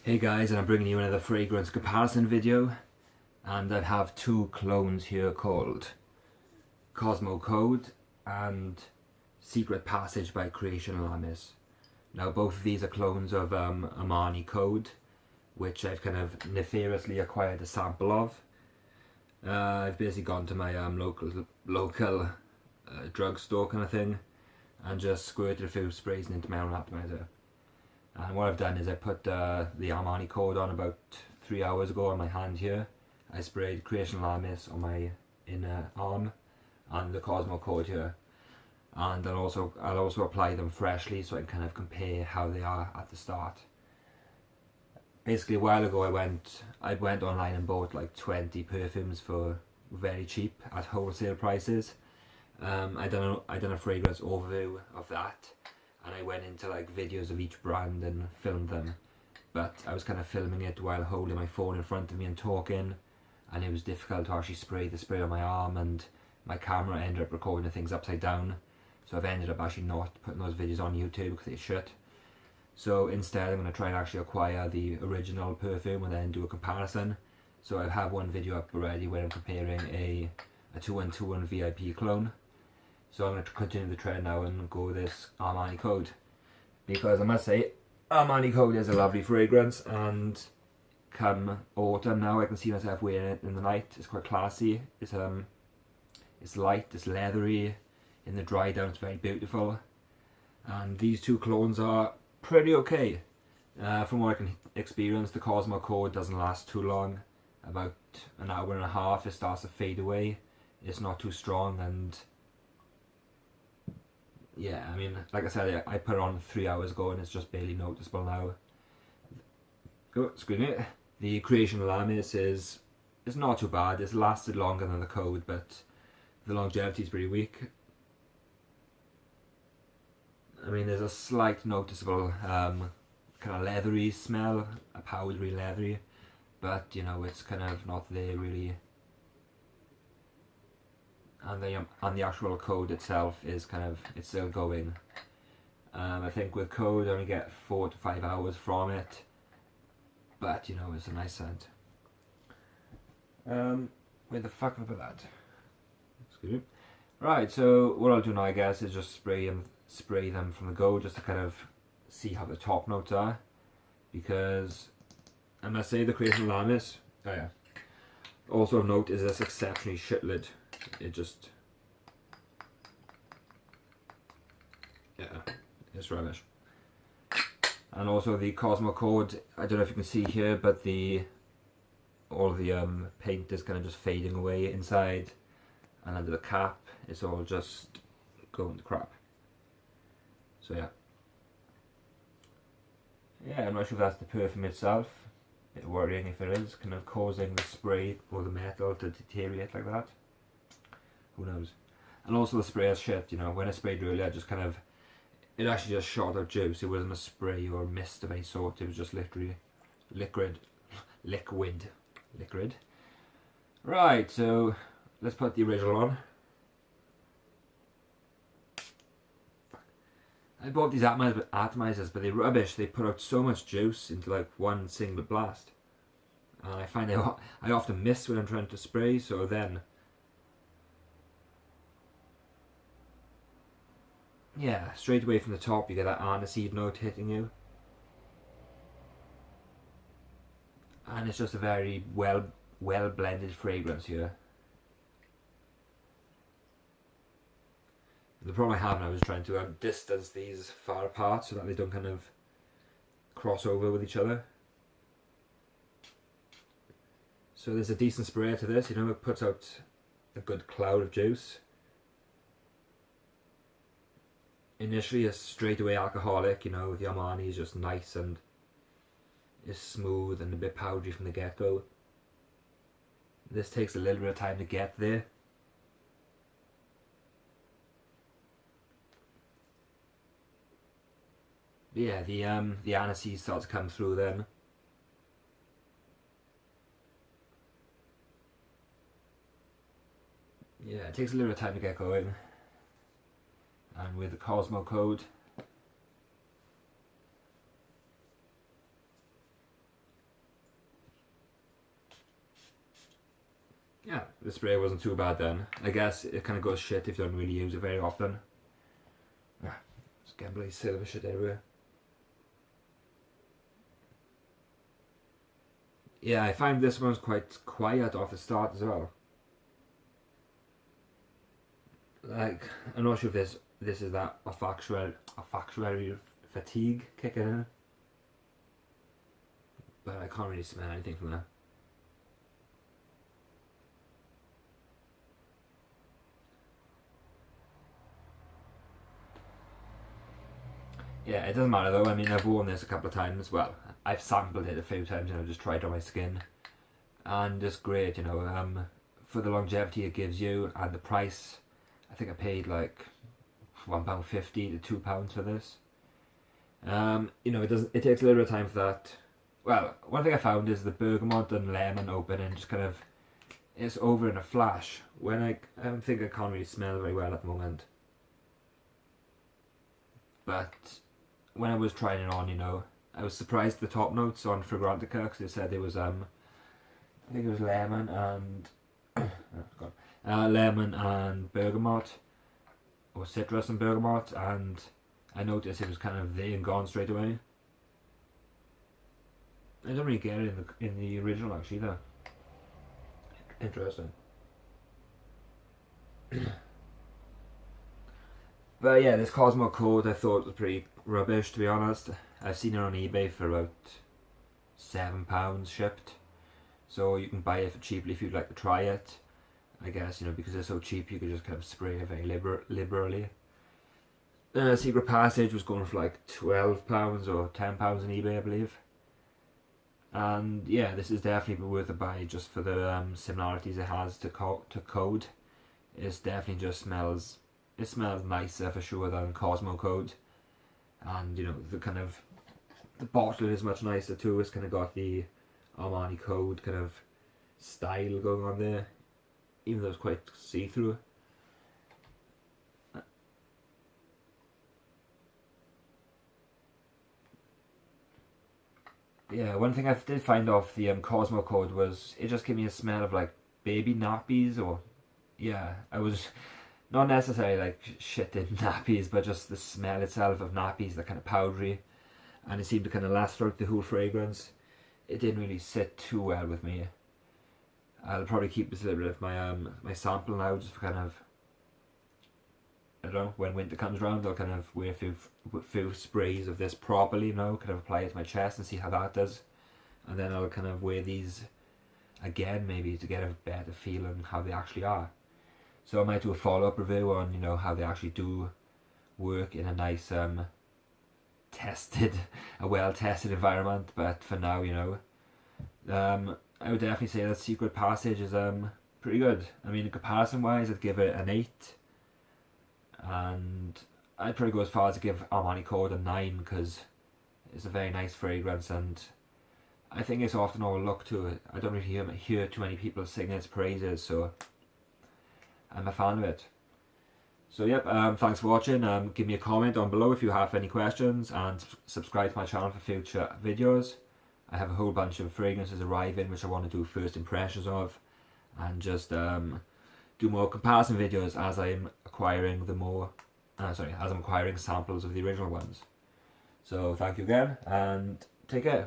Hey guys, and I'm bringing you another fragrance comparison video, and I have two clones here called Cosmo Code and Secret Passage by Creation Lamis. Now both of these are clones of Armani Code, which I've kind of nefariously acquired a sample of. I've basically gone to my local drugstore kind of thing and just squirted a few sprays into my own atomizer. And what I've done is I put the Armani Code on about 3 hours ago on my hand here. I sprayed Creation Lamis on my inner arm and the Cosmo Code here. And I'll also apply them freshly so I can kind of compare how they are at the start. Basically a while ago I went online and bought like 20 perfumes for very cheap at wholesale prices. I done a fragrance overview of that. And I went into like videos of each brand and filmed them, but I was kind of filming it while holding my phone in front of me and talking, and it was difficult to actually spray the spray on my arm, and my camera ended up recording the things upside down, so I've ended up actually not putting those videos on YouTube because they shit. So instead I'm going to try and actually acquire the original perfume and then do a comparison. So I have one video up already where I'm comparing a 2121 VIP clone. So I'm going to continue the trend now and go with this Armani Code, because I must say Armani Code is a lovely fragrance, and come autumn now I can see myself wearing it in the night. It's quite classy, it's light, it's leathery, in the dry down it's very beautiful, and these two clones are pretty okay. From what I can experience, the Cosmo Code doesn't last too long, about an hour and a half it starts to fade away. It's not too strong, and yeah, I mean, like I said, I put it on 3 hours ago and it's just barely noticeable now. Oh, excuse me. The Creation Lamis is not too bad. It's lasted longer than the Code, but the longevity is pretty weak. I mean, there's a slight noticeable kind of leathery smell, a powdery leathery, but you know, it's kind of not there really. And the actual Code itself is kind of, it's still going. I think with Code I only get 4 to 5 hours from it, but you know, it's a nice scent. Where the fuck did I put that? Excuse me. Right, so what I'll do now I guess is just spray them from the go, just to kind of see how the top notes are, because I must say the Creation Lamis, oh yeah, also of note is this exceptionally shit lid. It just, yeah, it's rubbish. And also the Cosmo Code, I don't know if you can see here, but all the paint is kind of just fading away inside, and under the cap it's all just going to crap. So yeah, I'm not sure if that's the perfume itself. A bit worrying if it is, kind of causing the spray or the metal to deteriorate like that. Who knows? And also the spray is shit, you know, when I sprayed earlier, it actually just shot out juice. It wasn't a spray or mist of any sort, it was just literally liquid. Right, so let's put the original on. I bought these atomizers, but they're rubbish. They put out so much juice into like one single blast. And I find I often miss when I'm trying to spray, so then yeah, straight away from the top you get that aniseed note hitting you, and it's just a very well blended fragrance here. The problem I have now is trying to distance these far apart so that they don't kind of cross over with each other. So there's a decent spray to this, you know, it puts out a good cloud of juice. Initially it's straight away alcoholic, you know, the Armani is just nice and is smooth and a bit powdery from the get-go. This takes a little bit of time to get there. But yeah, the aniseed starts to come through then. Yeah, it takes a little bit of time to get going. And with the Cosmo Code, yeah, the spray wasn't too bad then. I guess it kind of goes shit if you don't really use it very often. Yeah, it's getting bloody silver shit everywhere. Yeah, I find this one's quite quiet off the start as well. Like, I'm not sure if this is that olfactory fatigue kicking in, but I can't really smell anything from that. Yeah, it doesn't matter though. I mean, I've worn this a couple of times. Well, I've sampled it a few times and I've just tried it on my skin, and it's great. You know, for the longevity it gives you and the price. I think I paid like £1.50 to £2 for this. You know, it takes a little bit of time for that. Well, one thing I found is the bergamot and lemon open and just kind of, it's over in a flash. When I think I can't really smell very well at the moment. But when I was trying it on, you know, I was surprised the top notes on Fragrantica because they said there was I think it was lemon and lemon and bergamot, or citrus and bergamot, and I noticed it was kind of there and gone straight away. I don't really get it in the original actually though. Interesting. But yeah, this Cosmo Code I thought was pretty rubbish, to be honest. I've seen it on eBay for about £7 shipped, so you can buy it for cheaply if you'd like to try it. I guess, you know, because it's so cheap you could just kind of spray it very liberally. Secret Passage was going for like £12 or £10 on eBay, I believe. And yeah, this is definitely worth a buy just for the similarities it has to Code. It definitely just smells. It smells nicer for sure than Cosmo Code, and you know the bottle is much nicer too. It's kind of got the Armani Code kind of style going on there, even though it's quite see-through. Yeah, one thing I did find off the Cosmo Code was it just gave me a smell of like baby nappies, or yeah, I was not necessarily like shit in nappies, but just the smell itself of nappies, that kind of powdery, and it seemed to kind of last throughout the whole fragrance. It didn't really sit too well with me. I'll probably keep this a little bit of my my sample now, just for kind of, I don't know, when winter comes around I'll kind of wear a few sprays of this properly, you know, kind of apply it to my chest and see how that does, and then I'll kind of wear these again maybe to get a better feel on how they actually are. So I might do a follow-up review on, you know, how they actually do work in a nice a well-tested environment. But for now, you know, I would definitely say that Secret Passage is pretty good. I mean, comparison-wise, I'd give it an 8, and I'd probably go as far as to give Armani Code a 9 because it's a very nice fragrance, and I think it's often overlooked too. I don't really hear too many people singing its praises, so I'm a fan of it. So yep, thanks for watching. Give me a comment down below if you have any questions, and subscribe to my channel for future videos. I have a whole bunch of fragrances arriving which I want to do first impressions of, and just do more comparison videos as I'm acquiring as I'm acquiring samples of the original ones. So thank you again, and take care.